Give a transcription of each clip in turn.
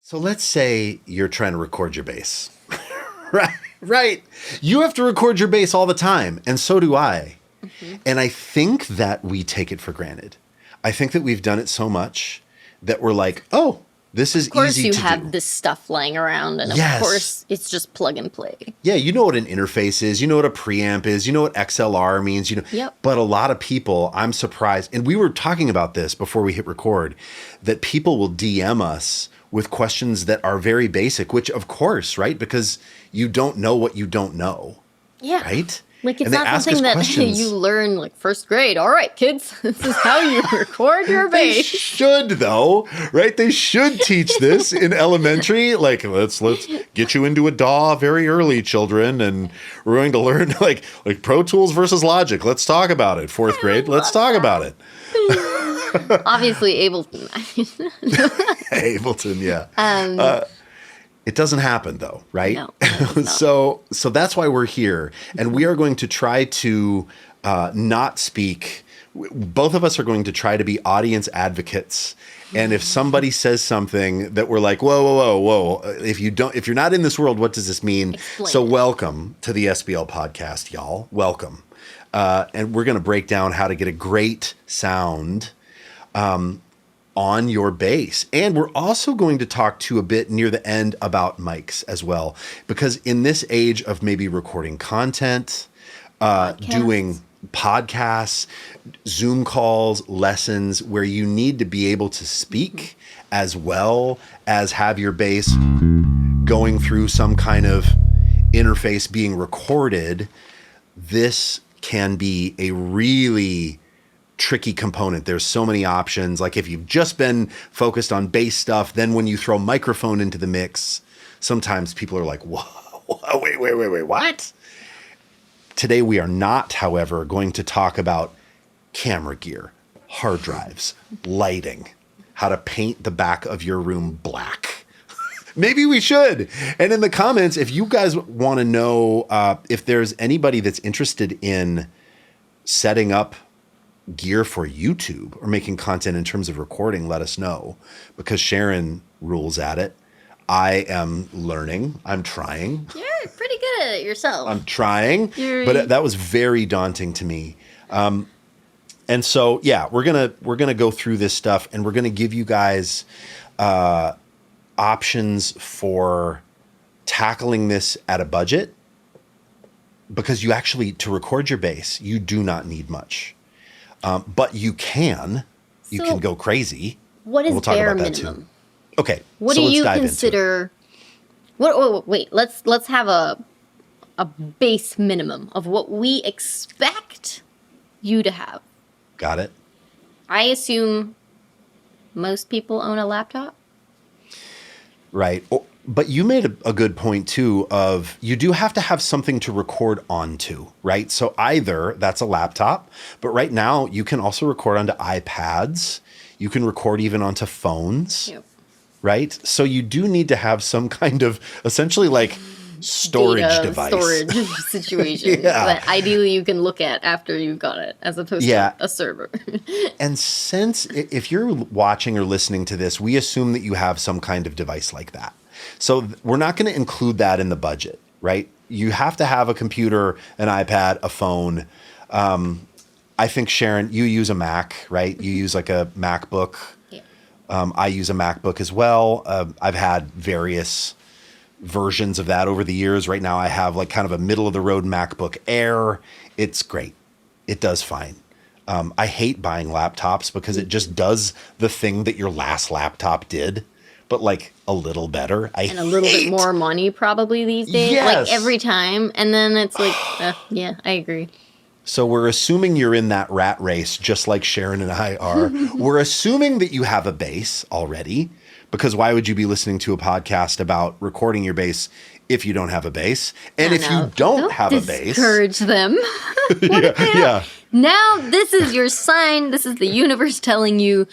So let's say you're trying to record your bass. Right. You have to record your bass all the time, and so do I. Mm-hmm. And I think that we take it for granted. I think that we've done it so much that we're like, oh, this is easy to do. Of course you have this stuff lying around, and of course it's just plug and play. Yeah, you know what an interface is, you know what a preamp is, you know what XLR means, Yep. But a lot of people, I'm surprised, and we were talking about this before we hit record, that people will DM us with questions that are very basic, which of course, right? Because you don't know what you don't know. Yeah. Right? Like, it's not something that you learn like first grade. All right, kids, this is how you record your bass. They should, though, right? They should teach this in elementary. Like, let's get you into a DAW very early, children, and we're going to learn like Pro Tools versus Logic. Let's talk about it. Fourth grade, let's talk about it. Obviously, Ableton. Ableton, yeah. It doesn't happen, though, right? No, so that's why we're here, and we are going to try to not speak. Both of us are going to try to be audience advocates. And if somebody says something that we're like, whoa, if you're not in this world, what does this mean? Explain. So welcome to the SBL podcast, y'all. Welcome. And we're going to break down how to get a great sound on your bass. And we're also going to talk to a bit near the end about mics as well, because in this age of maybe recording content, doing podcasts, Zoom calls, lessons, where you need to be able to speak as well as have your bass going through some kind of interface being recorded, this can be a really tricky component. There's so many options. Like, if you've just been focused on bass stuff, then when you throw microphone into the mix, sometimes people are like, whoa, wait, what? Today we are not, however, going to talk about camera gear, hard drives, lighting, how to paint the back of your room black. Maybe we should. And in the comments, if you guys want to know if there's anybody that's interested in setting up gear for YouTube or making content in terms of recording, let us know, because Sharon rules at it. I am learning. I'm trying. You're pretty good at it yourself. I'm trying, but that was very daunting to me. And so, yeah, we're gonna go through this stuff, and we're gonna give you guys options for tackling this at a budget, because you actually, to record your bass, you do not need much, but you can go crazy. What is bare minimum? Okay. What do you consider? Wait. Let's have a base minimum of what we expect you to have. Got it. I assume most people own a laptop. Right. But you made a good point too of you do have to have something to record onto, right? So either that's a laptop, but right now you can also record onto iPads. You can record even onto phones. Yep. Right? So you do need to have some kind of essentially like storage device. Storage situation. Yeah. But ideally you can look at after you've got it, as opposed to a server. And since if you're watching or listening to this, we assume that you have some kind of device like that. So we're not going to include that in the budget, right? You have to have a computer, an iPad, a phone. I think, Sharon, you use a Mac, right? You use like a MacBook. I use a MacBook as well. I've had various versions of that over the years. Right now I have like kind of a middle of the road MacBook Air. It's great. It does fine. I hate buying laptops because it just does the thing that your last laptop did, but like a little better. And a little bit more money probably these days. Yes. Like every time. And then it's like, yeah, I agree. So we're assuming you're in that rat race, just like Sharon and I are. We're assuming that you have a bass already, because why would you be listening to a podcast about recording your bass if you don't have a bass? And if you don't have a bass, discourage them. Yeah. Now this is your sign. This is the universe telling you,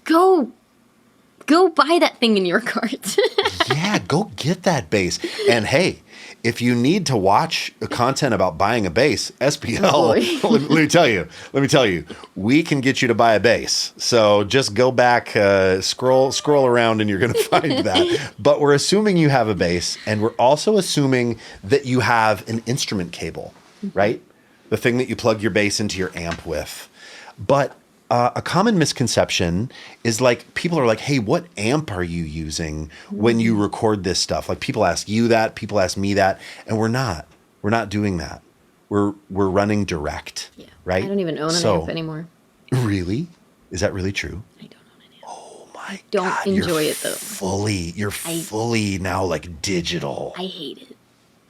go buy that thing in your cart. Yeah, go get that bass. And hey, if you need to watch content about buying a bass, SPL, Oh, let me tell you, we can get you to buy a bass. So just go back, scroll around, and you're going to find that. But we're assuming you have a bass, and we're also assuming that you have an instrument cable, right? The thing that you plug your bass into your amp with. But a common misconception is like people are like, hey, what amp are you using when you record this stuff? Like people ask you that, people ask me that, and we're not doing that. We're running direct, right? I don't even own an amp anymore. Really? Is that really true? I don't own an amp. Oh my Don't God, enjoy it though. You're fully now like digital. I hate it.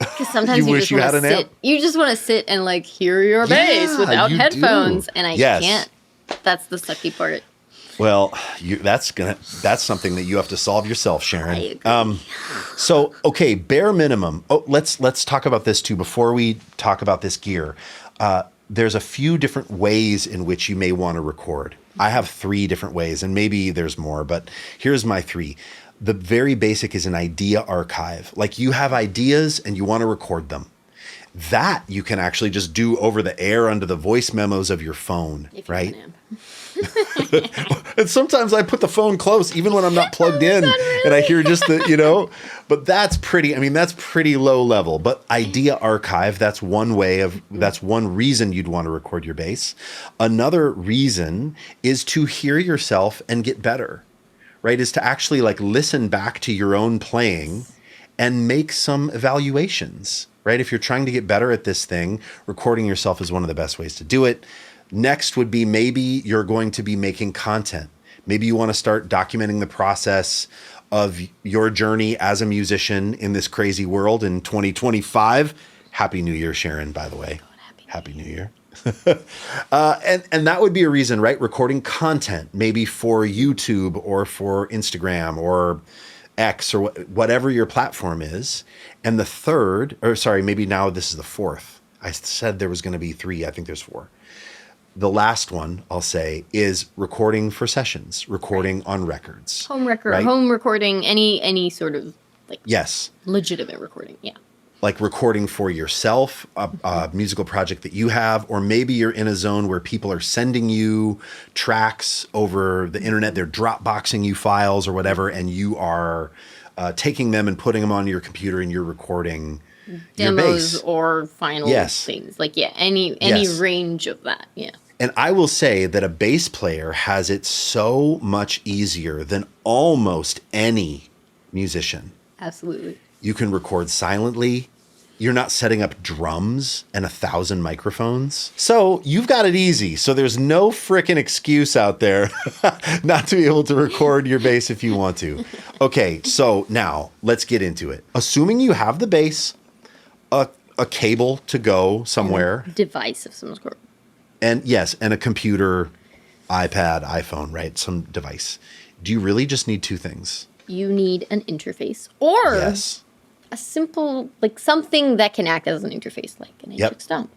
Because sometimes you wish just you want had to an sit. amp? You just want to sit and like hear your bass Yeah, without you headphones, do. and I Yes. can't. That's the sucky part. Well, that's something that you have to solve yourself, Sharon. I agree. So, okay, bare minimum. Oh, let's talk about this too before we talk about this gear. There's a few different ways in which you may want to record. I have 3 different ways, and maybe there's more, but here's my 3. The very basic is an idea archive. Like you have ideas and you want to record them. That you can actually just do over the air under the voice memos of your phone, If you right? have an amp. And sometimes I put the phone close, even when I'm not plugged in, and I hear just the, but that's pretty low level. But idea archive, that's one reason you'd want to record your bass. Another reason is to hear yourself and get better, right? Is to actually like listen back to your own playing and make some evaluations, right? If you're trying to get better at this thing, recording yourself is one of the best ways to do it. Next would be maybe you're going to be making content. Maybe you want to start documenting the process of your journey as a musician in this crazy world in 2025. Happy New Year, Sharon, by the way. Happy New Year. And that would be a reason, right? Recording content, maybe for YouTube or for Instagram or X or whatever your platform is. And the third, or sorry, maybe now this is the fourth. I said there was going to be 3. I think there's 4. The last one I'll say is recording for sessions, recording on records. Home record, right? home recording, any sort of like Yes. legitimate recording. Yeah. Like recording for yourself, a musical project that you have, or maybe you're in a zone where people are sending you tracks over the internet. They're Dropboxing you files or whatever, and you are taking them and putting them on your computer and you're recording your Demos bass. or final things. Like, any range of that. Yeah. And I will say that a bass player has it so much easier than almost any musician. Absolutely. You can record silently. You're not setting up drums and 1,000 microphones. So you've got it easy. So there's no frickin' excuse out there not to be able to record your bass if you want to. Okay, so now let's get into it. Assuming you have the bass, a cable to go somewhere. Device of some sort. And yes, and a computer, iPad, iPhone, right? Some device. Do you really just need 2 things? You need an interface or Yes. a simple, like something that can act as an interface, like an HX Stomp.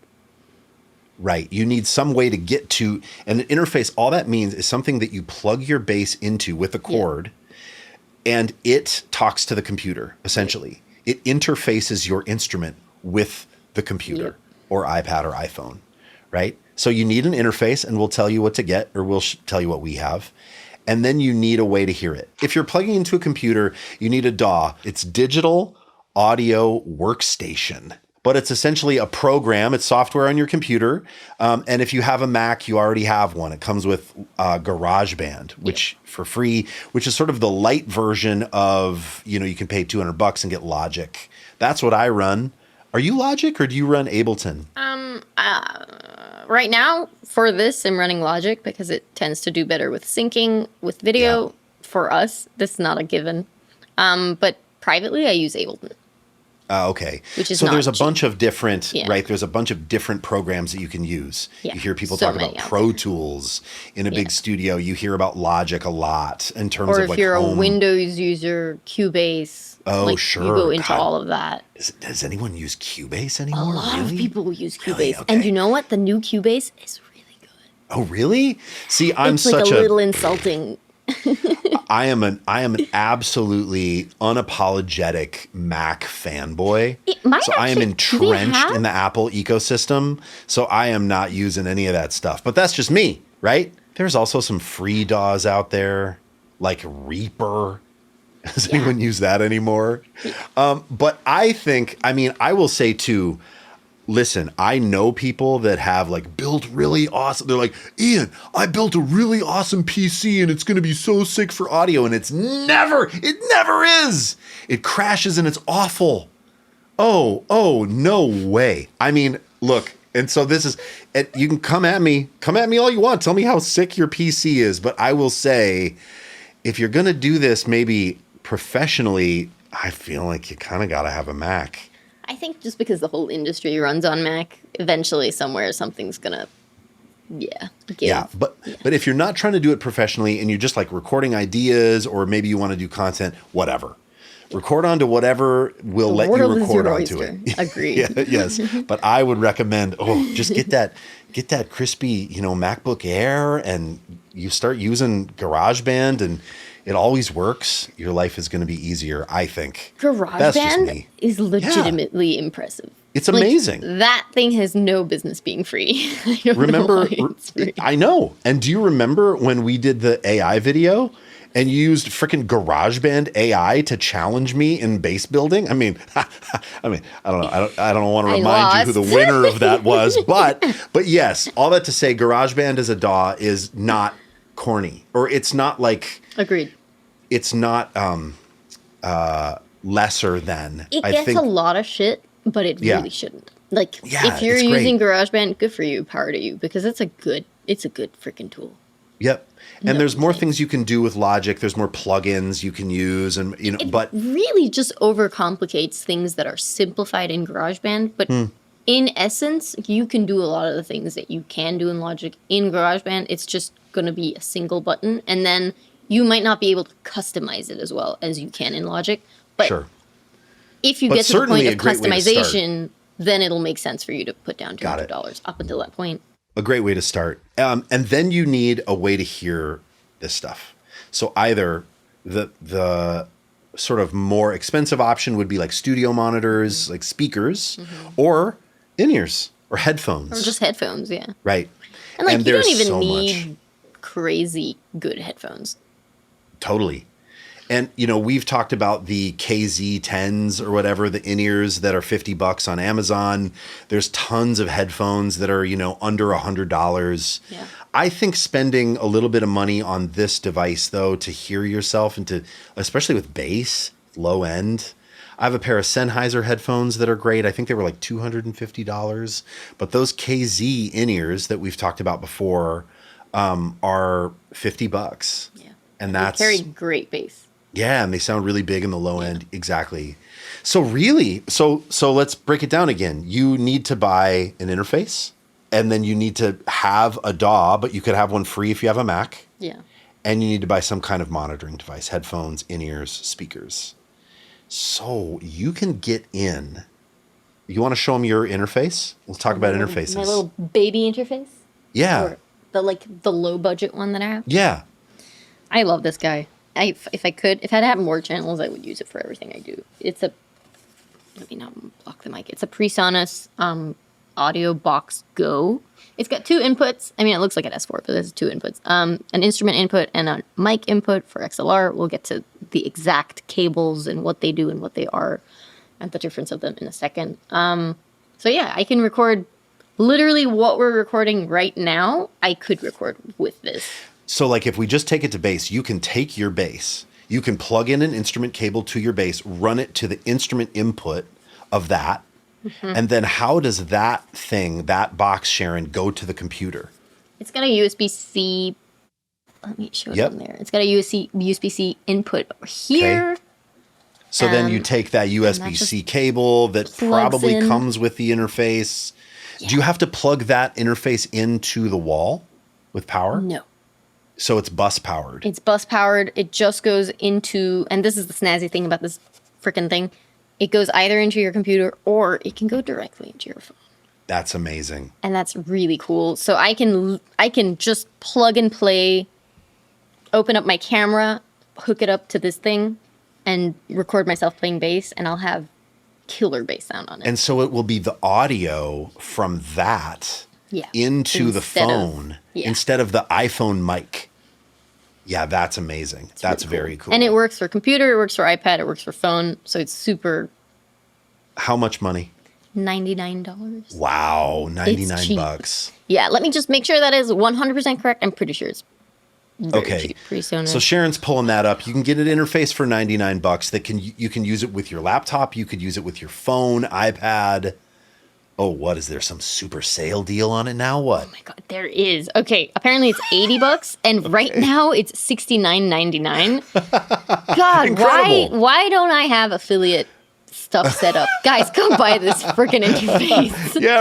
Right. You need some way to get to an interface. All that means is something that you plug your bass into with a cord and it talks to the computer, essentially. It interfaces your instrument with the computer or iPad or iPhone, right? So you need an interface, and we'll tell you what to get, or we'll tell you what we have. And then you need a way to hear it. If you're plugging into a computer, you need a DAW. It's Digital Audio Workstation. But it's essentially a program. It's software on your computer. And if you have a Mac, you already have one. It comes with GarageBand, which for free, which is sort of the light version of, you can pay $200 and get Logic. That's what I run. Are you Logic or do you run Ableton? Right now, for this, I'm running Logic because it tends to do better with syncing with video. Yeah. For us, that's not a given. But privately, I use Ableton. Okay. Which is so not there's a cheap. bunch of different, right? There's a bunch of different programs that you can use. Yeah, You hear people so talk many about out Pro there. Tools in a big studio. You hear about Logic a lot in terms Or of if like you're home. a Windows user, Cubase. Oh, You sure. go into God. all of that. Does anyone use Cubase A anymore? lot really? of people use Cubase. Really? And Okay. you know what? The new Cubase is really good. Oh, really? See, I'm It's like such a little insulting. I am an absolutely unapologetic Mac fanboy. So I am entrenched in the Apple ecosystem. So I am not using any of that stuff. But that's just me, right? There's also some free DAWs out there, like Reaper. Does anyone use that anymore? But I think, I mean, I will say too, listen, I know people that have like built really awesome. They're like, Ian, I built a really awesome PC and it's going to be so sick for audio. And it never is. It crashes and it's awful. Oh, no way. I mean, look, and so this is, you can come at me all you want. Tell me how sick your PC is. But I will say, if you're going to do this, maybe professionally, I feel like you kind of got to have a Mac. I think just because the whole industry runs on Mac, eventually somewhere something's gonna, give. Yeah, but if you're not trying to do it professionally and you're just like recording ideas, or maybe you want to do content, whatever, record onto whatever will let you record onto it. Agreed. Yes, but I would recommend just get that crispy, MacBook Air, and you start using GarageBand, and it always works. Your life is going to be easier, I think. GarageBand is legitimately impressive. It's amazing. That thing has no business being free. I know. And do you remember when we did the AI video and you used freaking GarageBand AI to challenge me in base building? I mean, I don't want to remind you who the winner of that was, but yes, all that to say, GarageBand as a DAW is not corny, or it's not like, agreed. It's not lesser than. It gets a lot of shit, but it really shouldn't. Like, if you're using GarageBand, good for you, power to you, because it's a good freaking tool. Yep. And there's more things you can do with Logic. There's more plugins you can use, and but really just overcomplicates things that are simplified in GarageBand. But in essence, you can do a lot of the things that you can do in Logic in GarageBand. It's just going to be a single button, and then you might not be able to customize it as well as you can in Logic. But if you get to the point of customization, then it'll make sense for you to put down $200 up until that point. A great way to start. And then you need a way to hear this stuff. So either the sort of more expensive option would be like studio monitors, like speakers, or in-ears or headphones. Or just headphones, yeah. Right. And like, you don't even need crazy good headphones. Totally. And, we've talked about the KZ10s or whatever, the in-ears that are $50 on Amazon. There's tons of headphones that are, under $100. Yeah. I think spending a little bit of money on this device, though, to hear yourself and to, especially with bass, low end. I have a pair of Sennheiser headphones that are great. I think they were like $250. But those KZ in-ears that we've talked about before are $50. Yeah. And that's they carry great bass. Yeah, and they sound really big in the low end. Exactly. So really, so let's break it down again. You need to buy an interface, and then you need to have a DAW, but you could have one free if you have a Mac. Yeah. And you need to buy some kind of monitoring device, headphones, in-ears, speakers. So you can get in. You want to show them your interface? We'll talk about interfaces. My little baby interface? Yeah. Or the low budget one that I have? Yeah. I love this guy. If I'd have more channels, I would use it for everything I do. Let me not block the mic. It's a PreSonus AudioBox Go. It's got two inputs. I mean, it looks like an S4, but there's two inputs. An instrument input and a mic input for XLR. We'll get to the exact cables and what they do and what they are and the difference of them in a second. So yeah, I can record literally what we're recording right now. I could record with this. So like if we just take it to bass, you can take your bass, you can plug in an instrument cable to your bass, run it to the instrument input of that. Mm-hmm. And then how does that box, Sharon, go to the computer? It's got a USB-C. Let me show it on there. It's got a USB-C input here. Okay. So then you take that USB-C cable that probably comes with the interface. Yeah. Do you have to plug that interface into the wall with power? No. So it's bus powered. It's bus powered. It just goes into, and this is the snazzy thing about this freaking thing. It goes either into your computer or it can go directly into your phone. That's amazing. And that's really cool. So I can just plug and play open up my camera, hook it up to this thing, and record myself playing bass, and I'll have killer bass sound on it. And so it will be the audio from that into the phone instead of the iPhone mic. Yeah, that's amazing. That's really very cool. And it works for computer, it works for iPad, it works for phone. So it's super. How much money? $99. Wow, $99. Yeah, let me just make sure that is 100% correct. I'm pretty sure it's very cheap. PreSonus. So Sharon's pulling that up. You can get an interface for $99 you can use it with your laptop, you could use it with your phone, iPad. Oh, what is there? Some super sale deal on it now? What? Oh my god, there is. Okay, apparently it's $80, and right now it's $69.99. God, Incredible. why don't I have affiliate stuff set up? Guys, come buy this freaking interface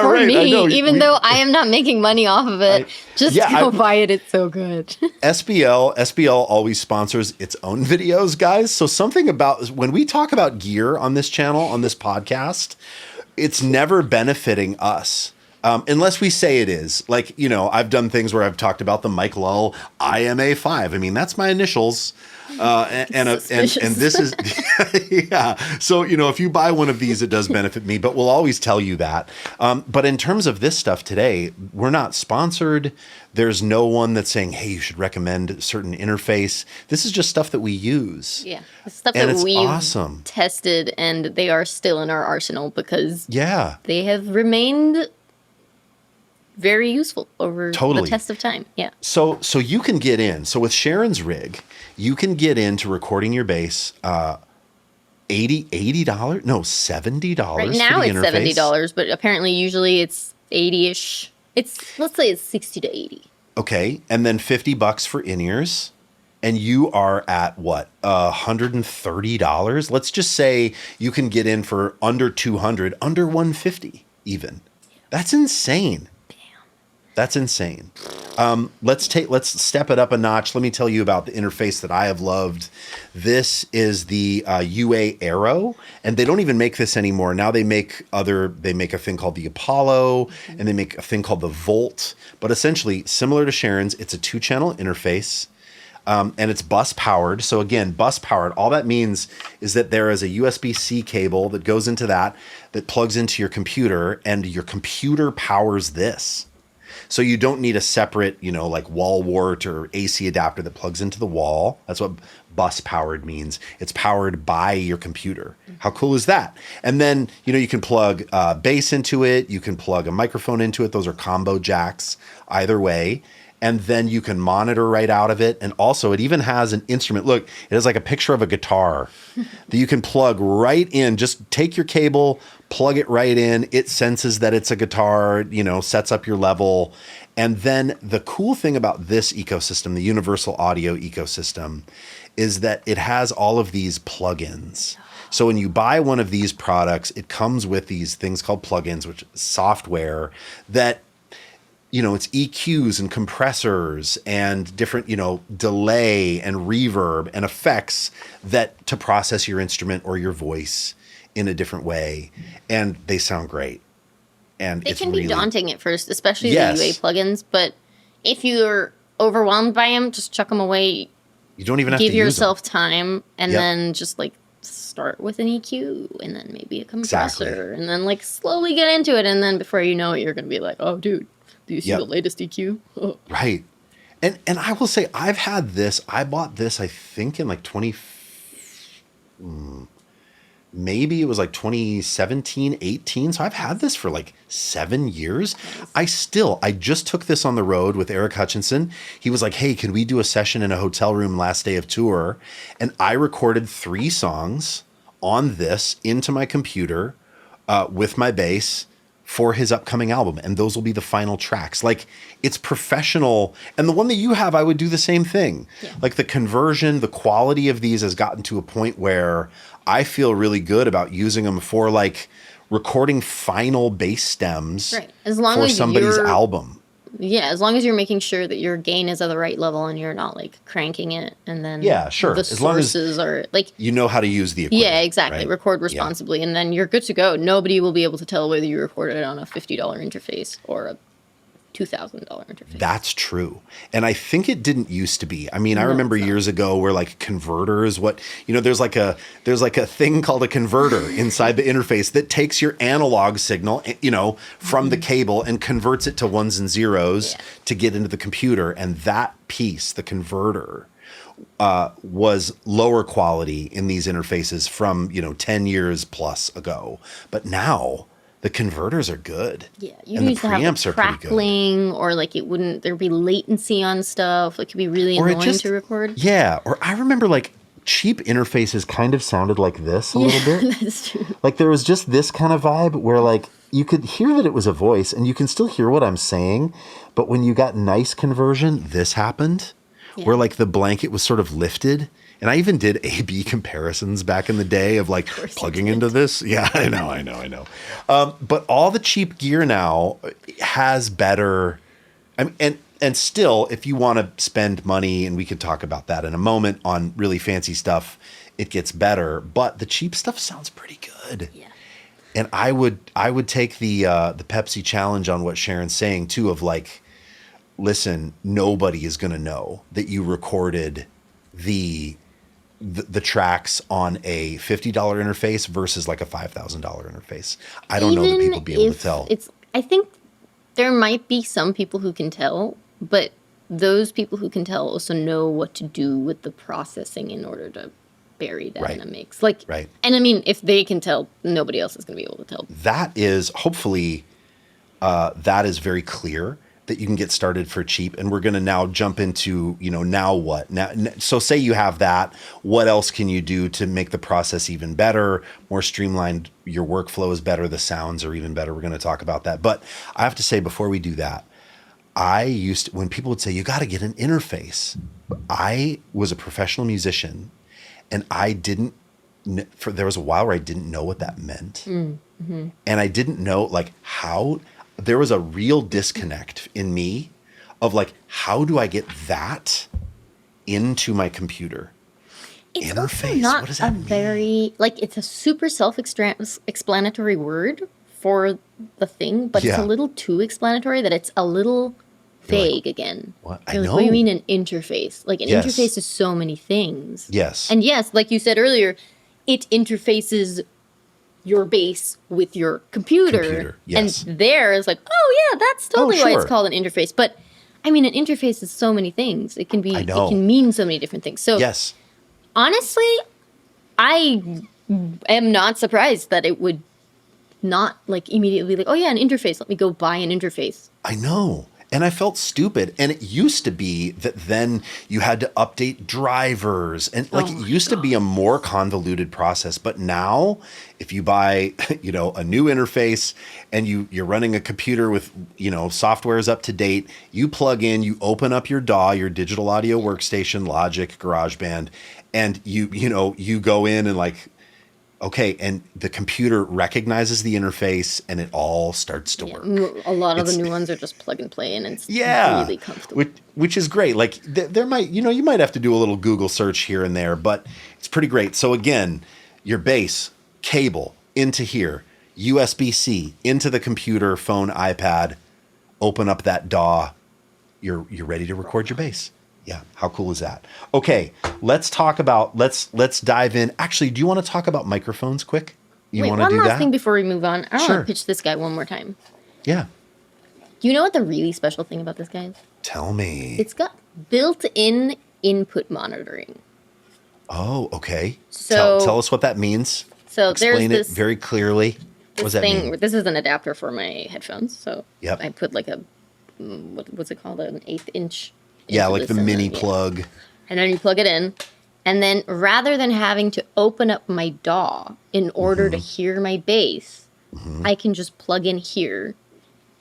for me. I know. Even though I am not making money off of it, go buy it. It's so good. SBL always sponsors its own videos, guys. So something about when we talk about gear on this channel, on this podcast, it's never benefiting us. Unless we say it is. Like, I've done things where I've talked about the Mike Lull IMA5. I mean, that's my initials. And this is, yeah. So, if you buy one of these, it does benefit me, but we'll always tell you that. But in terms of this stuff today, we're not sponsored. There's no one that's saying, hey, you should recommend a certain interface. This is just stuff that we use. Yeah. It's stuff that we've tested, and they are still in our arsenal because they have remained very useful over the test of time. Yeah. So you can get in. So with Sharon's rig, you can get into recording your bass $80? No, $70 right now it's $70, but apparently usually it's 80-ish. Let's say it's 60 to 80. Okay, and then $50 for in-ears. And you are at what? $130? Let's just say you can get in for under $200, under $150 even. That's insane. That's insane. Let's step it up a notch. Let me tell you about the interface that I have loved. This is the UA Aero, and they don't even make this anymore. Now they make a thing called the Apollo, and they make a thing called the Volt. But essentially, similar to Sharon's, it's a 2-channel interface. And it's bus powered. So again, bus powered, all that means is that there is a USB-C cable that goes into that plugs into your computer, and your computer powers this. So you don't need a separate, like wall wart or AC adapter that plugs into the wall. That's what bus powered means. It's powered by your computer. How cool is that? And then, you can plug bass into it. You can plug a microphone into it. Those are combo jacks either way. And then you can monitor right out of it. And also it even has an instrument. Look, it has like a picture of a guitar that you can plug right in. Just take your cable, plug it right in. It senses that it's a guitar, sets up your level. And then the cool thing about this ecosystem, the universal audio ecosystem, is that it has all of these plugins. So when you buy one of these products, it comes with these things called plugins, which is software that it's EQs and compressors and different, delay and reverb and effects that to process your instrument or your voice in a different way. And they sound great. And they can be daunting at first, especially the UA plugins. But if you're overwhelmed by them, just chuck them away. You don't even have to give yourself time, and then just start with an EQ and then maybe a compressor and then slowly get into it. And then before you know it, you're going to be like, oh, dude. Do you see the latest EQ? Oh. Right. And I will say, I've had this. I bought this, I think, in maybe it was 2017, 18. So I've had this for 7 years. Nice. I just took this on the road with Eric Hutchinson. He was like, hey, can we do a session in a hotel room last day of tour? And I recorded 3 songs on this into my computer with my bass for his upcoming album, and those will be the final tracks. It's professional, and the one that you have, I would do the same thing. Yeah. The conversion, the quality of these has gotten to a point where I feel really good about using them for recording final bass stems for somebody's album. Yeah, as long as you're making sure that your gain is at the right level and you're not cranking it, and then the sources are you know how to use the equipment. Yeah, exactly. Right? Record responsibly, and then you're good to go. Nobody will be able to tell whether you recorded it on a $50 interface or a $2,000 interface. That's true. And I think it didn't used to be. I mean, I No, remember it's not. years ago where like converters, there's like a thing called a converter inside the interface that takes your analog signal, from the cable and converts it to ones and zeros to get into the computer. And that piece, the converter, was lower quality in these interfaces from, 10 years plus ago. But now the converters are good. Yeah, you and the used to have preamps like are pretty good. crackling, or like there'd be latency on stuff. Like, it could be really annoying to record. Yeah, or I remember like cheap interfaces kind of sounded like this a little bit. That's true. Like there was just this kind of vibe where like you could hear that it was a voice and you can still hear what I'm saying, but when you got nice conversion, this happened. Where like the blanket was sort of lifted. And I even did A/B comparisons back in the day of like plugging into this. Yeah, I know. But all the cheap gear now has better. I mean, and still, if you want to spend money, and we could talk about that in a moment, on really fancy stuff, it gets better. But the cheap stuff sounds pretty good. Yeah. And I would take the Pepsi challenge on what Sharon's saying too, of like, listen, nobody is going to know that you recorded the tracks on a $50 interface versus like a $5,000 interface. I don't know that people be able to tell. I think there might be some people who can tell, but those people who can tell also know what to do with the processing in order to bury that in a mix. Like, and I mean, if they can tell, nobody else is going to be able to tell. That is hopefully that is very clear, that you can get started for cheap. And we're going to now jump into, now what? So say you have that, what else can you do to make the process even better, more streamlined? Your workflow is better. The sounds are even better. We're going to talk about that. But I have to say, before we do that, when people would say, you got to get an interface, I was a professional musician and there was a while where I didn't know what that meant. Mm-hmm. And I didn't know like how. There was a real disconnect in me of like, how do I get that into my computer? It's Interface. not what does that mean? It's a super self-explanatory word for the thing, but it's a little too explanatory that it's a little vague again. What? You're like, what do you mean an interface? Like, an interface is so many things. Yes. And yes, like you said earlier, it interfaces your bass with your computer. Yes. And there is like, oh yeah, that's totally why it's called an interface. But I mean, an interface is so many things. It can mean so many different things. So honestly, I am not surprised that it would not like immediately like, oh yeah, an interface. Let me go buy an interface. I know. And I felt stupid. And it used to be that then you had to update drivers. And it used to be a more convoluted process. But now, if you buy, a new interface and you're running a computer with, software is up to date, you plug in, you open up your DAW, your digital audio workstation, Logic, GarageBand, and you go in and like, okay, and the computer recognizes the interface and it all starts to work. A lot of the new ones are just plug and play and it's really comfortable. Which is great. Like there might, you might have to do a little Google search here and there, but it's pretty great. So again, your bass, cable into here, USB-C into the computer, phone, iPad, open up that DAW, you're ready to record your bass. Yeah, how cool is that? Okay, let's dive in. Actually, do you want to talk about microphones quick? You want to do that? One last thing before we move on. I want to pitch this guy one more time. Yeah. Do you know what the really special thing about this guy is? Tell me. It's got built-in input monitoring. Oh, okay. So tell us what that means. So Explain there's it very clearly. What does that mean? This is an adapter for my headphones. So I put like what's it called? An 1/8 inch. Yeah, like the mini plug. And then you plug it in. And then rather than having to open up my DAW in order to hear my bass, I can just plug in here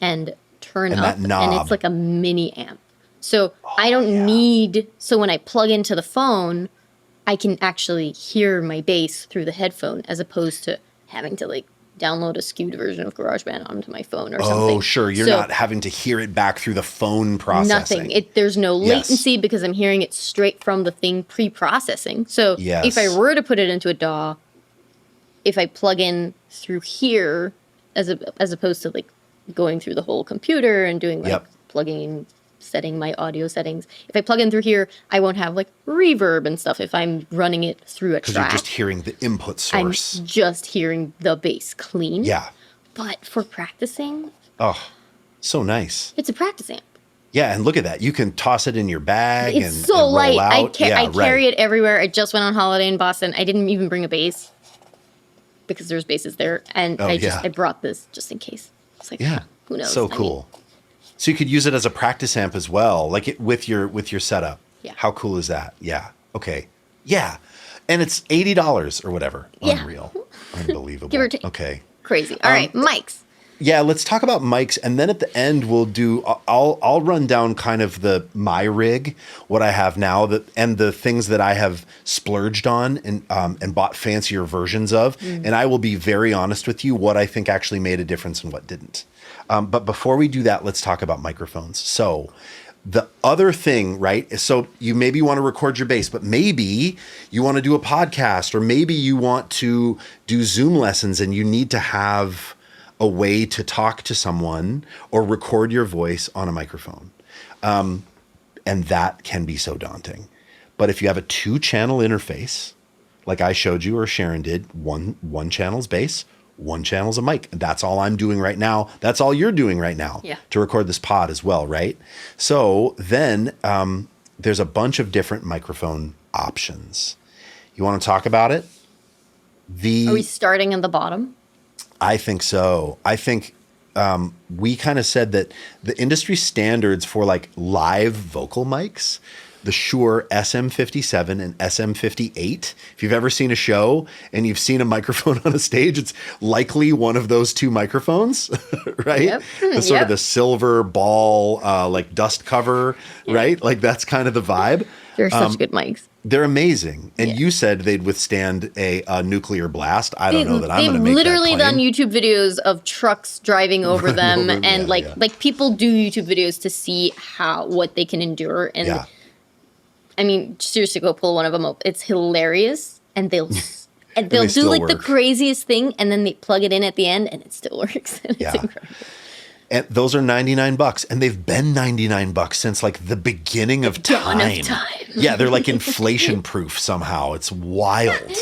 and turn up. That knob. And it's like a mini amp. So I don't need... So when I plug into the phone, I can actually hear my bass through the headphone as opposed to having to like download a skewed version of GarageBand onto my phone or something. Oh, sure. You're not having to hear it back through the phone processing. Nothing. There's no latency because I'm hearing it straight from the thing pre-processing. So if I were to put it into a DAW, if I plug in through here, as opposed to like going through the whole computer and doing like plugging in, setting my audio settings. If I plug in through here, I won't have like reverb and stuff if I'm running it through a Because track. you're just hearing the input I'm source. just hearing the bass clean. Yeah. But for practicing, Oh, so nice. it's a practice amp. Yeah, and look at that. You can toss it in your bag It's and so roll light. I out. Yeah, carry right. it everywhere. I just went on holiday in Boston. I didn't even bring a bass because there's basses there, and I brought this just in case. It's like, Yeah. who knows? So cool. So you could use it as a practice amp as well, like with your setup. Yeah. How cool is that? Yeah. Okay. Yeah. And it's $80 or whatever. Yeah. Unreal. Unbelievable. Give or take. Okay. Crazy. All right, mics. Yeah, let's talk about mics, and then at the end we'll do. I'll run down kind of my rig, what I have now, and the things that I have splurged on and bought fancier versions of. And I will be very honest with you, what I think actually made a difference and what didn't. But before we do that, let's talk about microphones. So the other thing, right, is so you maybe want to record your bass, but maybe you want to do a podcast, or maybe you want to do Zoom lessons and you need to have a way to talk to someone or record your voice on a microphone. And that can be so daunting. But if you have a 2-channel interface, like I showed you or Sharon did, one channel's bass, one channel's a mic. That's all I'm doing right now. That's all you're doing right now to record this pod as well, right? So then there's a bunch of different microphone options. You want to talk about it? Are we starting at the bottom? I think so. I think we kind of said that the industry standards for like live vocal mics, the Shure SM57 and SM58. If you've ever seen a show and you've seen a microphone on a stage, it's likely one of those 2 microphones, right? Yep. The sort of the silver ball, like dust cover, right? Like that's kind of the vibe. They're such good mics. They're amazing. And you said they'd withstand a nuclear blast. I don't know that I'm going to make that claim. They've literally done YouTube videos of trucks driving over them. And like people do YouTube videos to see what they can endure. And I mean, seriously, go pull one of them up. It's hilarious. And they'll do like the craziest thing. And then they plug it in at the end and it still works. And it's incredible. And those are $99, and they've been $99 since like the beginning of time. Yeah, they're like inflation proof somehow. It's wild.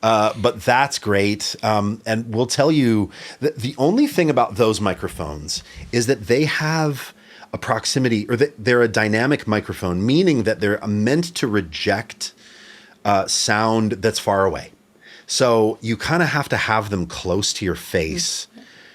But that's great. And we'll tell you that the only thing about those microphones is that they have a proximity, or they're a dynamic microphone, meaning that they're meant to reject sound that's far away. So you kind of have to have them close to your face.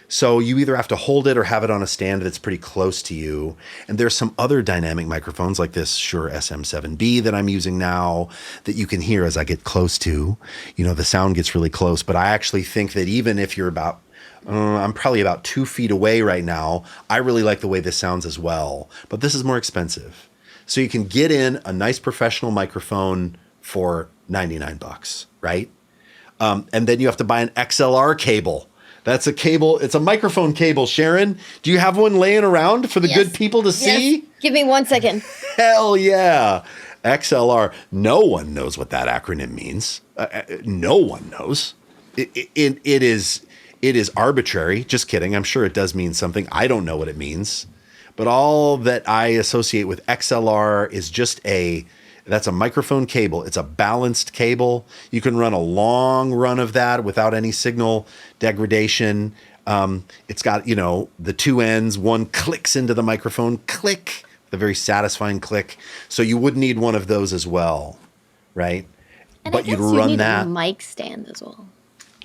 So you either have to hold it or have it on a stand that's pretty close to you. And there's some other dynamic microphones like this Shure SM7B that I'm using now that you can hear as I get close to. You know, the sound gets really close. But I actually think that even if you're about, I'm probably about 2 feet away right now, I really like the way this sounds as well. But this is more expensive. So you can get in a nice professional microphone for $99, right? And then you have to buy an XLR cable. That's a cable. It's a microphone cable. Sharon, do you have one laying around for the good people to see? Yes. Give me 1 second. Hell yeah. XLR. No one knows what that acronym means. No one knows. It is arbitrary. Just kidding. I'm sure it does mean something. I don't know what it means. But all that I associate with XLR is just that's a microphone cable. It's a balanced cable. You can run a long run of that without any signal degradation. It's got, the 2 ends. One clicks into the microphone. Click. The very satisfying click. So you would need one of those as well, right? And but I guess you'd run you need that. A mic stand as well.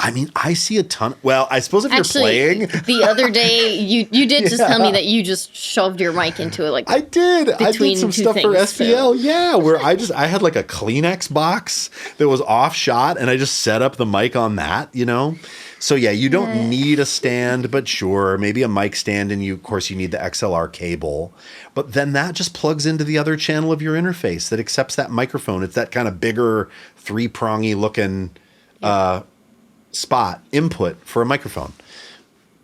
I mean, I see a ton. Well, I suppose if you're playing. The other day, you did just tell me that you just shoved your mic into it. Like I did. I did some stuff for SPL. So. Yeah, where I had like a Kleenex box that was off shot, and I just set up the mic on that. So yeah, you don't need a stand, but sure, maybe a mic stand, and of course you need the XLR cable. But then that just plugs into the other channel of your interface that accepts that microphone. It's that kind of bigger 3-prongy looking. Spot input for a microphone.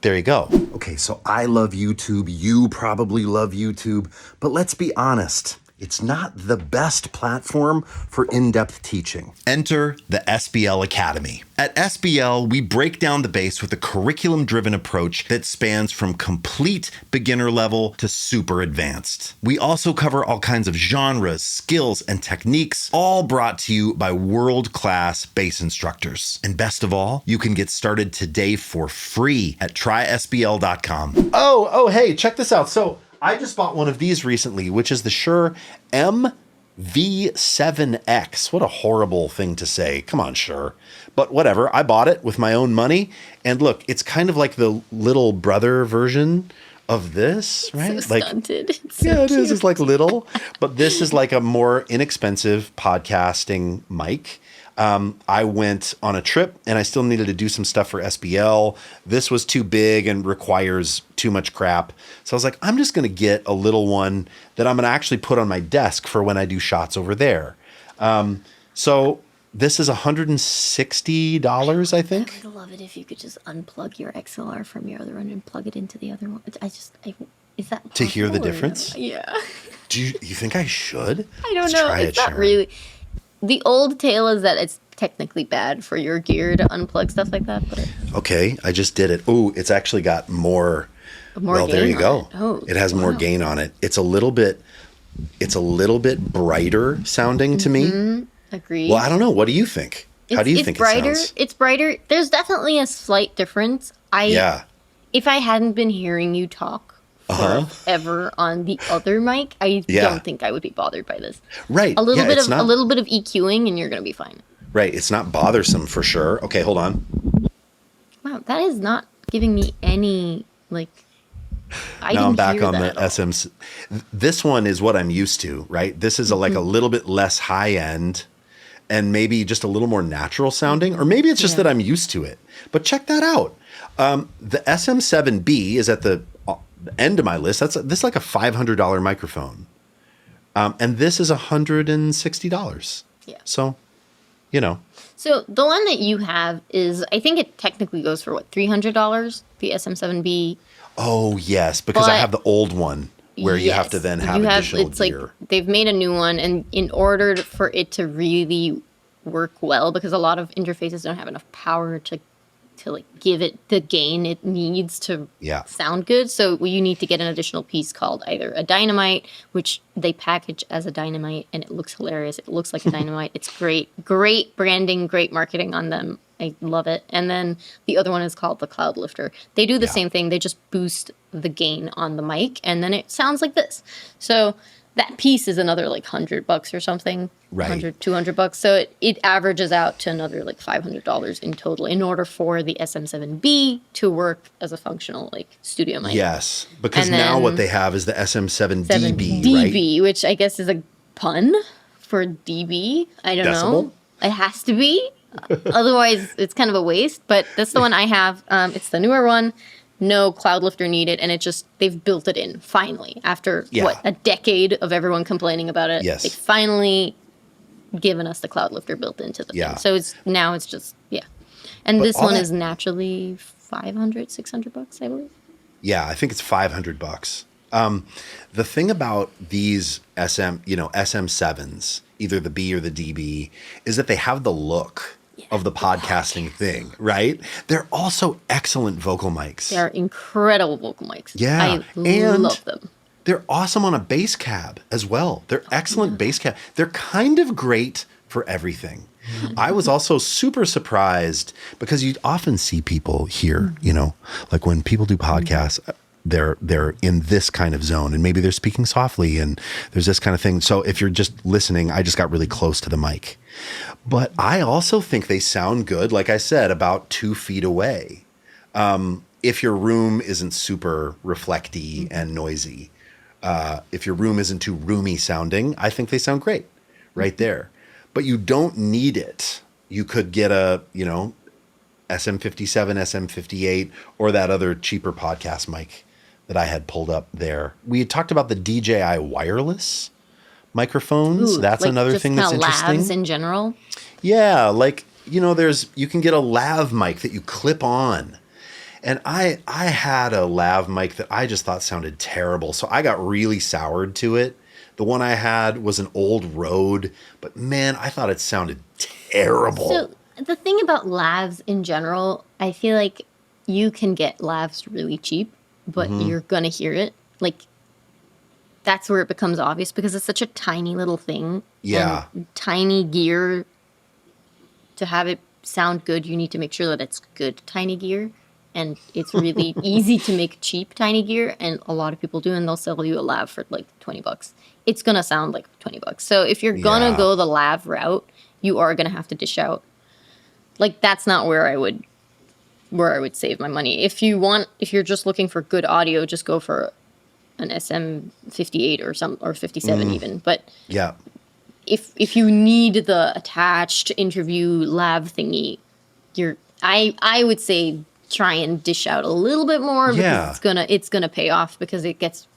There you go. Okay, so I love YouTube. You probably love YouTube. But let's be honest. It's not the best platform for in-depth teaching. Enter the SBL Academy. At SBL, we break down the bass with a curriculum-driven approach that spans from complete beginner level to super advanced. We also cover all kinds of genres, skills, and techniques, all brought to you by world-class bass instructors. And best of all, you can get started today for free at trysbl.com. Oh, hey, check this out. So I just bought one of these recently, which is the Shure MV7X. What a horrible thing to say. Come on, Shure. But whatever. I bought it with my own money. And look, it's kind of like the little brother version of this, right? So stunted. It's yeah, so it is. cute. It's like little. But this is like a more inexpensive podcasting mic. I went on a trip and I still needed to do some stuff for SBL. This was too big and requires too much crap. So I was like, I'm just going to get a little one that I'm going to actually put on my desk for when I do shots over there. So this is $160, I think. I would love it if you could just unplug your XLR from your other one and plug it into the other one. Is that possible To hear the or difference? no? Yeah. Do you think I should? I don't Let's know. try It's it, not Sharon. really. The old tale is that it's technically bad for your gear to unplug stuff like that, but Okay, I just did it. Ooh, it's actually got more. Well, there gain you on go. it. Oh, it has more wow. gain on it. It's a little bit brighter sounding to me. Agreed. Well, I don't know. What do you think? How do you think brighter? it sounds? It's brighter. There's definitely a slight difference. Yeah. If I hadn't been hearing you talk forever on the other mic, I don't think I would be bothered by this. Right. A little Yeah, bit it's of not, a little bit of EQing, and you're gonna be fine. Right. It's not bothersome for sure. Okay, hold on. Wow, that is not giving me any like. I Now I'm didn't back hear on that the at all. SM. This one is what I'm used to, right? This is like a little bit less high end and maybe just a little more natural sounding, or maybe it's just that I'm used to it. But check that out. The SM7B is at the end of my list. This is like a $500 microphone. And this is $160. Yeah. So, you know. So the one that you have is, I think it technically goes for what, $300? The SM7B. Oh, yes, because I But- have the old one where you have to Yes, then have you additional it's gear. like they've made a new one, and in order for it to really work well, because a lot of interfaces don't have enough power to like give it the gain it needs to sound good. So you need to get an additional piece called either a dynamite, which they package as a dynamite, and it looks hilarious. It looks like a dynamite. It's great branding, great marketing on them. I love it. And then the other one is called the Cloud Lifter. They do the same thing. They just boost the gain on the mic, and then it sounds like this. So that piece is another like $100 or something, Right. $200. So it averages out to another like $500 in total in order for the SM7B to work as a functional like studio mic. Yes, because And now then what they have is the SM7DB, 7DB, which I guess is a pun for DB. I don't Decibel? know. It has to be. Otherwise, it's kind of a waste. But that's the one I have. It's the newer one. No cloud lifter needed, and they've built it in finally after a decade of everyone complaining about it. Yes. They finally given us the cloud lifter built into the thing. So it's just and But this all one that- is naturally $500-$600, I believe. Yeah, I think it's $500. The thing about these SM7s, either the B or the DB, is that they have the look of the podcasting thing, right? They're also excellent vocal mics. They are incredible vocal mics. Yeah, I and love them. They're awesome on a bass cab as well. They're excellent bass cab. They're kind of great for everything. I was also super surprised because you often see people here, like when people do podcasts, they're in this kind of zone and maybe they're speaking softly and there's this kind of thing. So if you're just listening, I just got really close to the mic. But I also think they sound good, like I said, about 2 feet away. If your room isn't super reflecty and noisy, if your room isn't too roomy sounding, I think they sound great right there. But you don't need it. You could get a, SM57, SM58, or that other cheaper podcast mic that I had pulled up there. We had talked about the DJI wireless microphones. Ooh, That's like another just thing that's kinda interesting. Lavs in general. Yeah, like, you can get a lav mic that you clip on. And I had a lav mic that I just thought sounded terrible. So I got really soured to it The one I had was an old Rode, but man, I thought it sounded terrible. So the thing about lavs in general, I feel like you can get lavs really cheap, but you're gonna hear it. Like that's where it becomes obvious because it's such a tiny little thing. Yeah. And tiny gear, to have it sound good, you need to make sure that it's good tiny gear. And it's really easy to make cheap tiny gear, and a lot of people do, and they'll sell you a lav for like $20. It's gonna sound like $20. So if you're gonna Yeah. go the lav route, you are gonna have to dish out. Like that's not where I would save my money. If you're just looking for good audio, just go for an SM58 or 57 even. But Yeah. if you need the attached interview lav thingy, I would say try and dish out a little bit more Yeah. because it's gonna pay off because it gets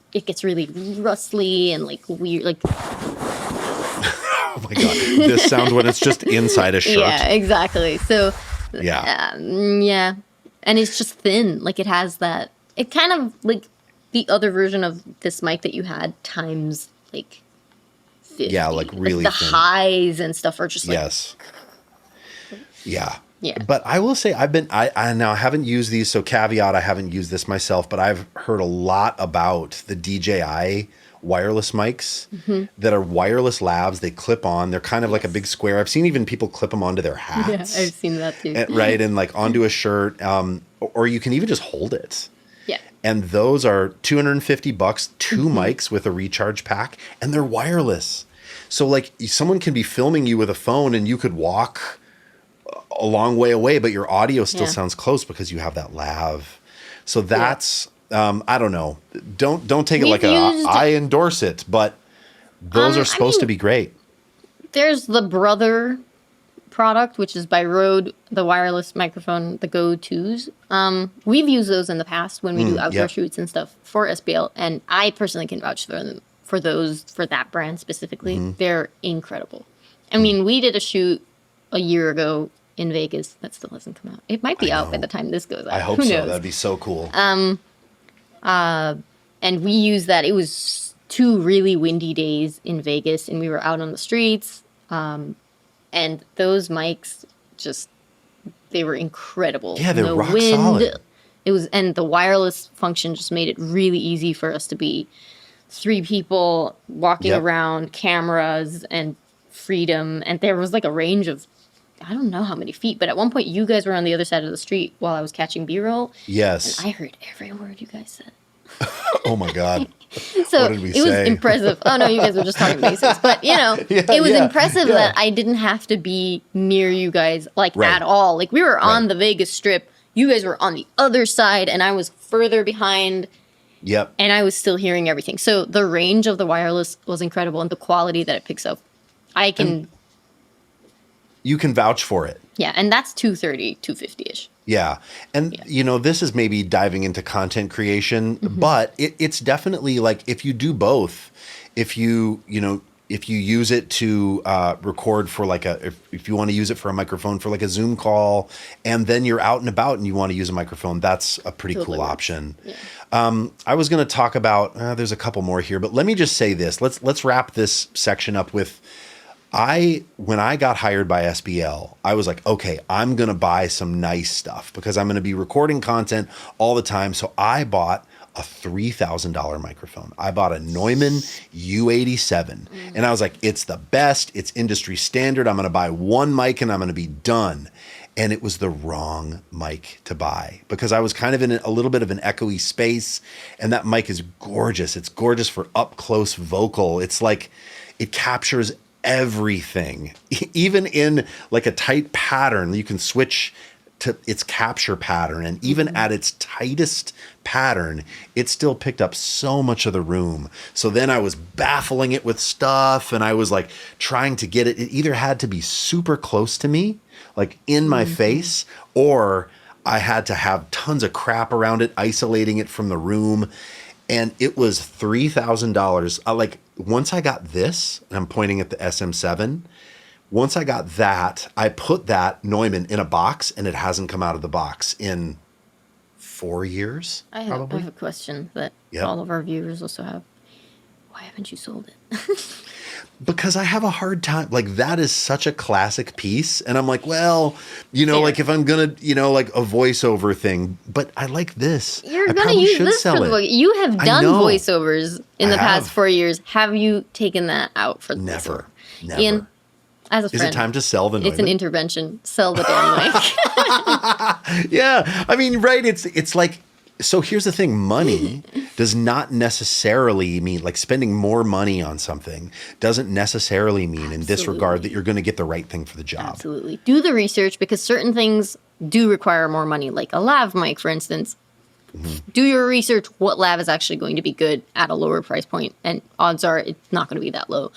really rustly and like weird, like Oh my God. This sounds when it's just inside a shirt. yeah, exactly. So Yeah. yeah, and it's just thin. Like it has that. It kind of like the other version of this mic that you had times like 50. Yeah, like really the thin. highs and stuff are just like Yes. Yeah. Yeah. But I will say I now haven't used these, so caveat, I haven't used this myself, but I've heard a lot about the DJI wireless mics that are wireless lavs. They clip on. They're kind of like a big square. I've seen even people clip them onto their hats. Yeah, I've seen that too. Right, and like onto a shirt, or you can even just hold it. Yeah. And those are $250, two mics with a recharge pack, and they're wireless. So like someone can be filming you with a phone and you could walk a long way away, but your audio still Yeah. sounds close because you have that lav. So that's, I don't know. Don't take it We've like I endorse it, but those are supposed to be great. There's the Brother product, which is by Rode, the wireless microphone, the Go 2s. We've used those in the past when we do outdoor yep. shoots and stuff for SBL, and I personally can vouch for them, for that brand specifically. They're incredible. I mean, we did a shoot a year ago in Vegas. That still hasn't come out. It might be out by the time this goes out. I hope Who so. knows? That'd be so cool. And we used that. It was 2 really windy days in Vegas, and we were out on the streets. And those mics they were incredible. Yeah, they're No rock wind. solid. And the wireless function just made it really easy for us to be 3 people walking Yep. around, cameras and freedom. And there was like a range of, I don't know how many feet, but at one point you guys were on the other side of the street while I was catching B-roll. Yes. And I heard every word you guys said. Oh my God. So What did we it was say? impressive. Oh no, you guys were just talking basics, but it was impressive that I didn't have to be near you guys Right. at all. Like we were on the Vegas Strip, you guys were on the other side, and I was further behind, Yep. and I was still hearing everything. So the range of the wireless was incredible, and the quality that it picks up, You can vouch for it. yeah, and that's 230, 250-ish. Yeah. And, this is maybe diving into content creation, but it's definitely like if you do both, if you use it to record for like if you want to use it for a microphone for like a Zoom call, and then you're out and about and you want to use a microphone, that's a pretty Totally cool works. option. Yeah. I was going to talk about, there's a couple more here, but let me just say this. Let's wrap this section up with, when I got hired by SBL, I was like, okay, I'm going to buy some nice stuff because I'm going to be recording content all the time. So I bought a $3,000 microphone. I bought a Neumann U87 and I was like, it's the best. It's industry standard. I'm going to buy one mic and I'm going to be done. And it was the wrong mic to buy because I was kind of in a little bit of an echoey space, and that mic is gorgeous. It's gorgeous for up close vocal. It's like it captures everything, even in like a tight pattern. You can switch to its capture pattern, and even at its tightest pattern, it still picked up so much of the room. So then I was baffling it with stuff, and I was like trying to get it. It either had to be super close to me, like in my face, or I had to have tons of crap around it, isolating it from the room. And it was $3,000. Like once I got this, and I'm pointing at the SM7, once I got that, I put that Neumann in a box, and it hasn't come out of the box in 4 years. I have a question that Yep. all of our viewers also have. Why haven't you sold it? Because I have a hard time. Like, that is such a classic piece. And I'm like, well, you know, Fair. like if I'm going to, you know, like a voiceover thing, but I like this. You're I gonna probably use should this sell for the book. it. You have I done know. voiceovers in I the past have. 4 years. Have you taken that out for the Never. voiceover? Never. Ian, as a Is friend, it time to sell the it's an Neumann? intervention. Sell the damn mic. Yeah. I mean, right. It's like, so here's the thing. Money does not necessarily mean, like, spending more money on something doesn't necessarily mean in this regard that you're going to get the right thing for the job. Absolutely. Do the research, because certain things do require more money, like a lav mic, for instance. Do your research. What lav is actually going to be good at a lower price point? And odds are it's not going to be that low.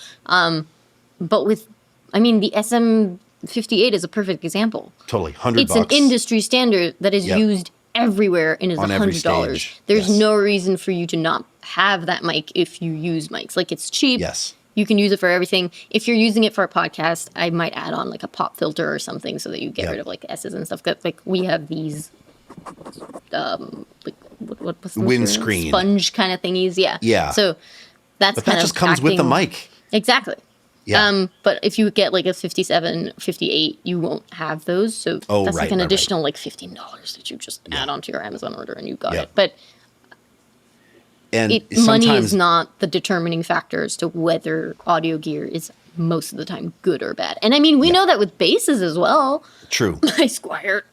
But with, I mean, the SM58 is a perfect example. Totally. $100. It's an industry standard that is Yep. used everywhere and is On every $100. stage. There's Yes. no reason for you to not have that mic if you use mics. Like, it's cheap. Yes. You can use it for everything. If you're using it for a podcast, I might add on like a pop filter or something so that you get Yep. rid of like S's and stuff. Like, we have these, like what's the material? Windscreen. Sponge kind of thingies. Yeah. Yeah. So that's But kind that of just comes with the acting- mic. Exactly. Yeah. But if you get like a 57, 58, you won't have those. So Oh, that's right, like an right, right. additional like $15 that you just add onto your Amazon order and you got Yeah. it. But And money sometimes is not the determining factor as to whether audio gear is most of the time good or bad. And I mean, we know that with basses as well. true. My Squire.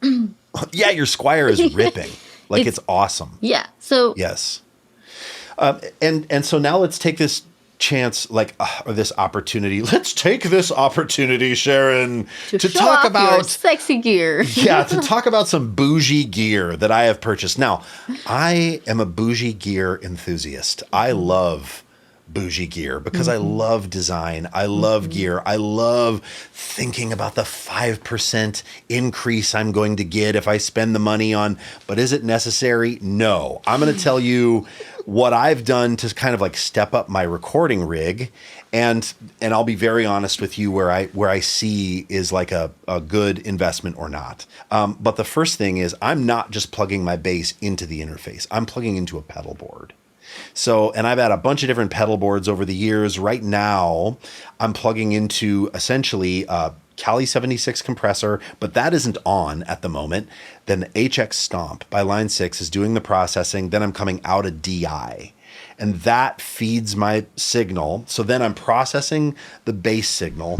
Yeah, your Squire is ripping. Like, It's- it's awesome. Yeah. So Yes. And so now let's take this chance, like, or this opportunity. Let's take this opportunity, Sharon, to show talk off your about sexy gear. yeah, to talk about some bougie gear that I have purchased. Now, I am a bougie gear enthusiast. I love bougie gear because I love design. I love gear. I love thinking about the 5% increase I'm going to get if I spend the money on, but is it necessary? No. I'm going to tell you what I've done to kind of like step up my recording rig, and I'll be very honest with you where I see is like a good investment or not. But the first thing is, I'm not just plugging my bass into the interface. I'm plugging into a pedal board. So, and I've had a bunch of different pedal boards over the years. Right now, I'm plugging into essentially a Cali 76 compressor, but that isn't on at the moment. Then the HX Stomp by Line6 is doing the processing. Then I'm coming out a DI, and that feeds my signal. So then I'm processing the bass signal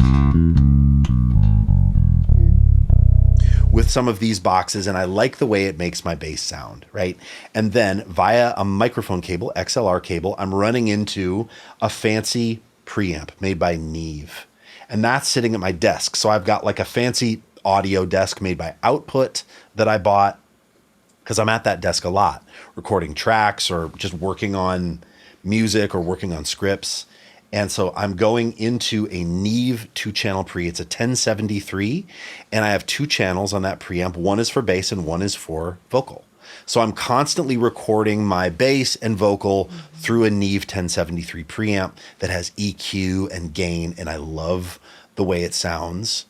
with some of these boxes, and I like the way it makes my bass sound, right? And then via a microphone cable, XLR cable, I'm running into a fancy preamp made by Neve. And that's sitting at my desk. So I've got like a fancy audio desk made by Output that I bought because I'm at that desk a lot, recording tracks or just working on music or working on scripts. And so I'm going into a Neve 2-channel pre. It's a 1073, and I have 2 channels on that preamp. One is for bass and one is for vocal. So I'm constantly recording my bass and vocal through a Neve 1073 preamp that has EQ and gain, and I love the way it sounds.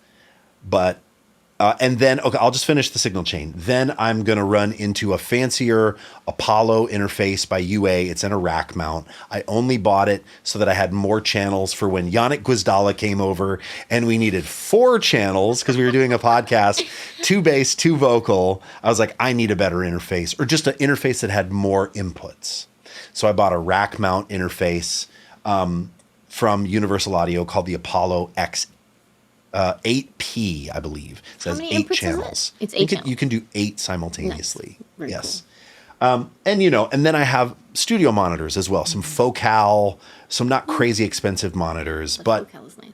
But and then, okay, I'll just finish the signal chain. Then I'm going to run into a fancier Apollo interface by UA. It's in a rack mount. I only bought it so that I had more channels for when Yannick Gwizdala came over and we needed 4 channels because we were doing a podcast, 2 bass, 2 vocal. I was like, I need a better interface, or just an interface that had more inputs. So I bought a rack mount interface from Universal Audio called the Apollo X 8P, I believe. It says many 8 inputs is it? channels. It's You 8 can- channels. You can do 8 simultaneously. Nice. Very Yes. And, you know, and then I have studio monitors as well. Some Focal, some not crazy expensive monitors, but Vocal is nice.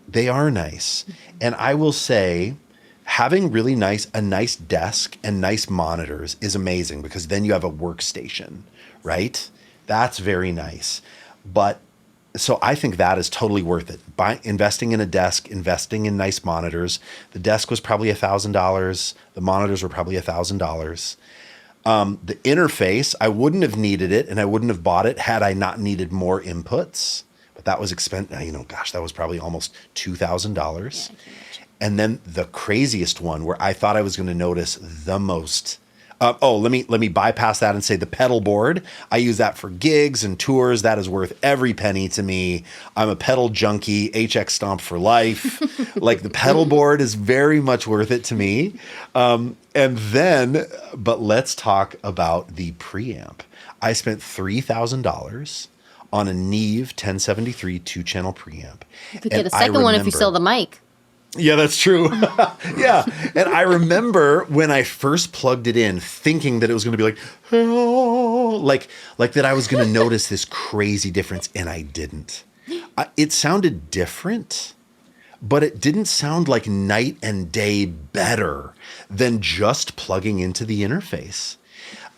they are nice. And I will say, having really a nice desk and nice monitors is amazing because then you have a workstation, right? That's very nice. But so I think that is totally worth it. Investing in a desk, investing in nice monitors. The desk was probably $1,000. The monitors were probably $1,000. The interface, I wouldn't have needed it, and I wouldn't have bought it had I not needed more inputs. But that was expensive. You know, gosh, that was probably almost $2,000. And then the craziest one, where I thought I was going to notice the most Let me bypass that and say the pedal board. I use that for gigs and tours. That is worth every penny to me. I'm a pedal junkie, HX Stomp for life. Like the pedal board is very much worth it to me. But let's talk about the preamp. I spent $3,000 on a Neve 1073 2-channel preamp. You could get a second one if you sell the mic. Yeah, that's true. Yeah. And I remember when I first plugged it in thinking that it was going to be like, oh, like that I was going to notice this crazy difference, and I didn't. It sounded different, but it didn't sound like night and day better than just plugging into the interface.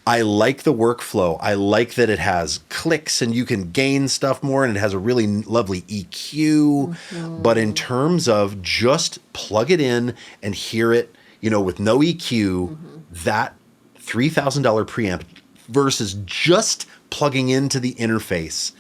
I like the workflow. I like that it has clicks and you can gain stuff more, and it has a really lovely EQ. Mm-hmm. But in terms of just plug it in and hear it, with no EQ, that $3,000 preamp versus just plugging into the interface,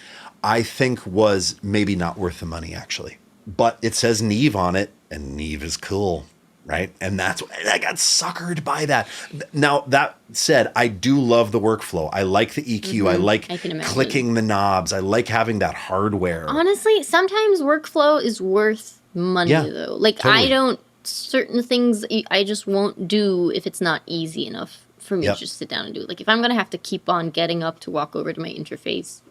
I think was maybe not worth the money, actually. But it says Neve on it, and Neve is cool. Right. And I got suckered by that. Now, that said, I do love the workflow. I like the EQ. Mm-hmm. I like clicking the knobs. I like having that hardware. Honestly, sometimes workflow is worth money, though. Like, totally. Certain things I just won't do if it's not easy enough for me to just sit down and do it. Like, if I'm going to have to keep on getting up to walk over to my interface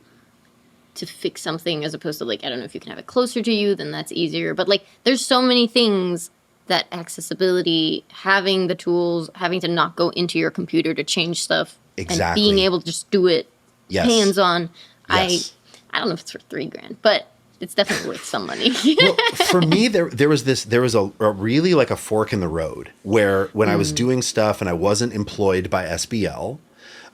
to fix something, as opposed to, like, I don't know if you can have it closer to you, then that's easier. But, like, there's so many things that accessibility, having the tools, having to not go into your computer to change stuff, and being able to just do it hands-on. Yes. I don't know if it's for $3,000, but it's definitely worth some money. Well, for me, there was a really like a fork in the road where when I was doing stuff and I wasn't employed by SBL,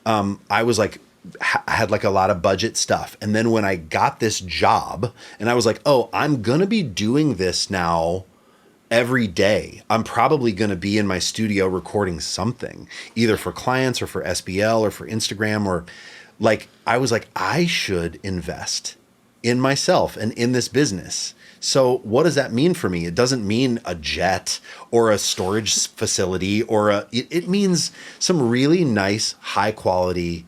I was like, had like a lot of budget stuff. And then when I got this job and I was like, oh, I'm going to be doing this now every day. I'm probably going to be in my studio recording something, either for clients or for SBL or for Instagram, or like, I was like, I should invest in myself and in this business. So what does that mean for me? It doesn't mean a jet or a storage facility it means some really nice, high quality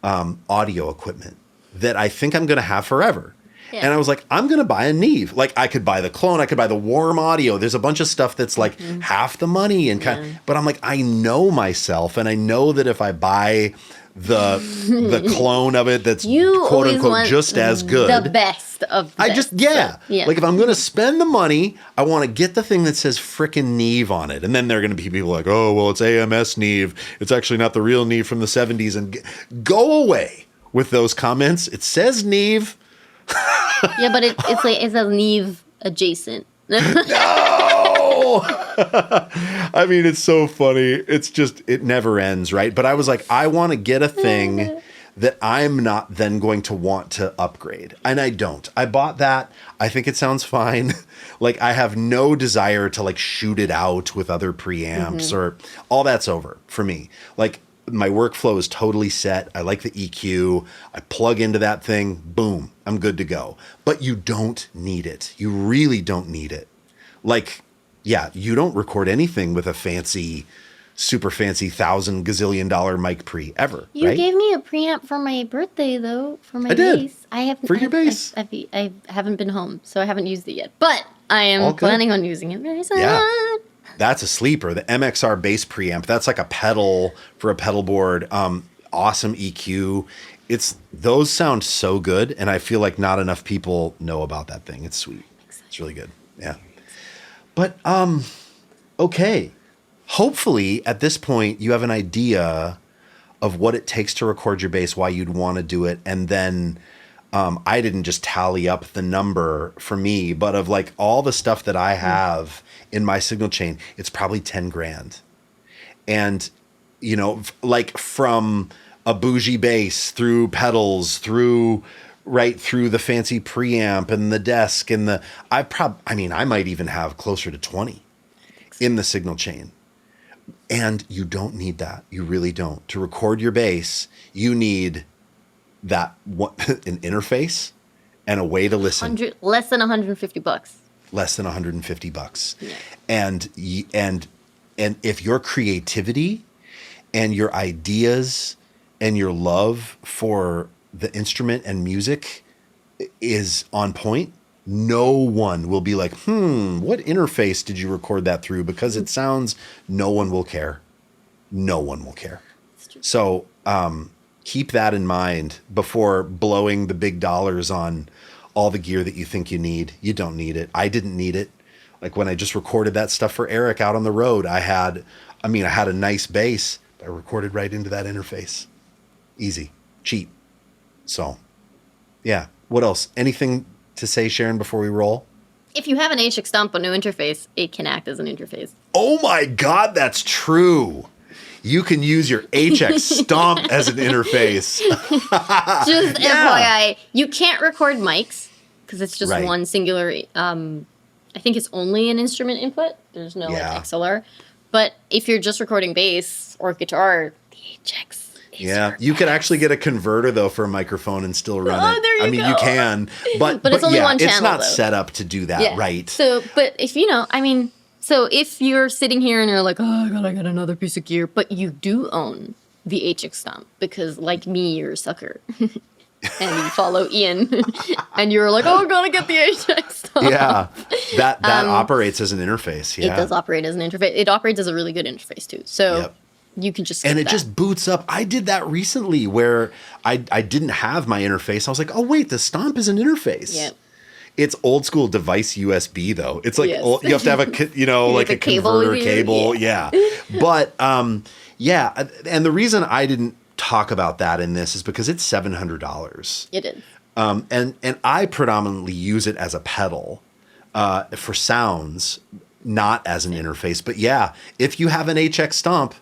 audio equipment that I think I'm going to have forever. Yeah. And I was like, I'm going to buy a Neve. Like, I could buy the clone. I could buy the warm audio. There's a bunch of stuff that's like half the money. But I'm like, I know myself. And I know that if I buy the clone of it that's quote unquote just as good. The best of the best. Like, if I'm going to spend the money, I want to get the thing that says frickin' Neve on it. And then there are going to be people like, oh, well, it's AMS Neve. It's actually not the real Neve from the 70s. And go away with those comments. It says Neve. Yeah, but it's like it's a Neve adjacent. No. I mean, it's so funny. It's just, it never ends, right? But I was like, I want to get a thing that I'm not then going to want to upgrade. And I don't. I bought that. I think it sounds fine. Like, I have no desire to like shoot it out with other preamps or all that's over for me. Like, my workflow is totally set. I like the EQ. I plug into that thing. Boom. I'm good to go. But you don't need it. You really don't need it. Like, yeah, you don't record anything with a fancy, super fancy $1,000 gazillion mic pre ever. You right? gave me a preamp for my birthday, though, for my bass. Your bass. I haven't been home, so I haven't used it yet. But I am planning on using it very soon. Yeah. That's a sleeper. The MXR bass preamp. That's like a pedal for a pedal board. Awesome EQ. Those sound so good, and I feel like not enough people know about that thing. It's sweet. It's really good. Yeah. But okay. Hopefully at this point you have an idea of what it takes to record your bass, why you'd want to do it, and then I didn't just tally up the number for me, but of like all the stuff that I have in my signal chain, it's probably $10,000. And, like from a bougie bass through pedals, through the fancy preamp and the desk and I might even have closer to 20 in the signal chain. And you don't need that. You really don't. To record your bass, you need an interface and a way to listen. Less than $150. Less than $150. Yeah. And if your creativity and your ideas and your love for the instrument and music is on point, no one will be like, what interface did you record that through? Because it sounds, no one will care. No one will care. So keep that in mind before blowing the big dollars on all the gear that you think you need. You don't need it. I didn't need it. Like when I just recorded that stuff for Eric out on the road, I had a nice bass. I recorded right into that interface. Easy, cheap. So, yeah. What else? Anything to say, Sharon, before we roll? If you have an HX Stomp but no interface, it can act as an interface. Oh my God, that's true. You can use your HX Stomp as an interface. Just FYI, you can't record mics because it's just one singular. I think it's only an instrument input. There's no like XLR. But if you're just recording bass or guitar, the HX. You could actually get a converter though for a microphone and still run it. There you go. You can, but it's only one channel. It's not though. set up to do that, right? So, but if so if you're sitting here and you're like, oh, I gotta get another piece of gear, but you do own the HX Stomp because, like me, you're a sucker. And you follow Ian, and you're like, "Oh, I gotta get the HX Stomp." Yeah, that operates as an interface. Yeah, it does operate as an interface. It operates as a really good interface too. So you can just just boots up. I did that recently where I didn't have my interface. I was like, "Oh wait, the Stomp is an interface." Yep. It's old school device USB though. It's like you have to have a converter cable. Yeah, but and the reason I didn't talk about that in this is because it's $700. It is. And I predominantly use it as a pedal for sounds, not as an interface. But yeah, if you have an HX Stomp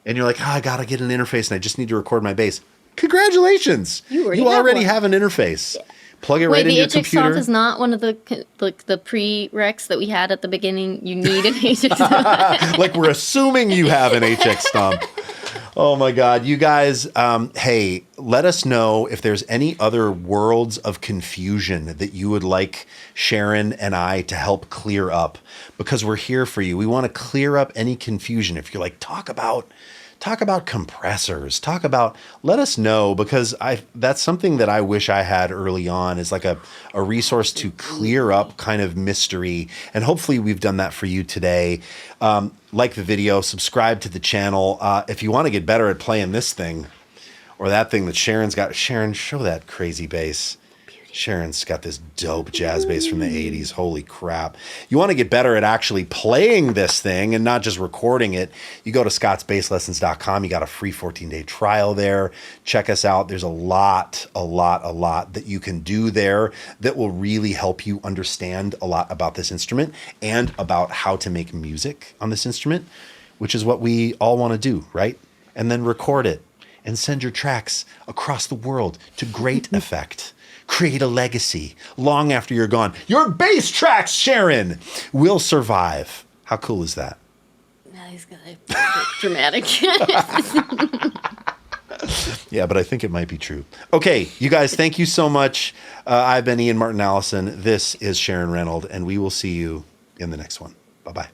and you're like, I gotta get an interface and I just need to record my bass, congratulations! You already have an interface. Yeah. Plug it right into your computer. The HX Stomp is not one of the prereqs that we had at the beginning. You need an HX Stomp. Like we're assuming you have an HX Stomp. Oh my God, you guys, hey, let us know if there's any other worlds of confusion that you would like Sharon and I to help clear up, because we're here for you. We want to clear up any confusion. If you're like, talk about compressors, let us know, because that's something that I wish I had early on, is like a resource to clear up kind of mystery. And hopefully we've done that for you today. Like the video, subscribe to the channel. If you want to get better at playing this thing or that thing that Sharon's got, Sharon, show that crazy bass. Sharon's got this dope jazz bass from the 80s. Holy crap. You want to get better at actually playing this thing and not just recording it, you go to scottsbasslessons.com. You got a free 14-day trial there. Check us out. There's a lot that you can do there that will really help you understand a lot about this instrument and about how to make music on this instrument, which is what we all want to do, right? And then record it and send your tracks across the world to great effect. Create a legacy long after you're gone. Your bass tracks, Sharon, will survive. How cool is that? Now he's gonna get dramatic. Yeah, but I think it might be true. Okay, you guys, thank you so much. I've been Ian Martin Allison. This is Sharon Reynolds, and we will see you in the next one. Bye-bye.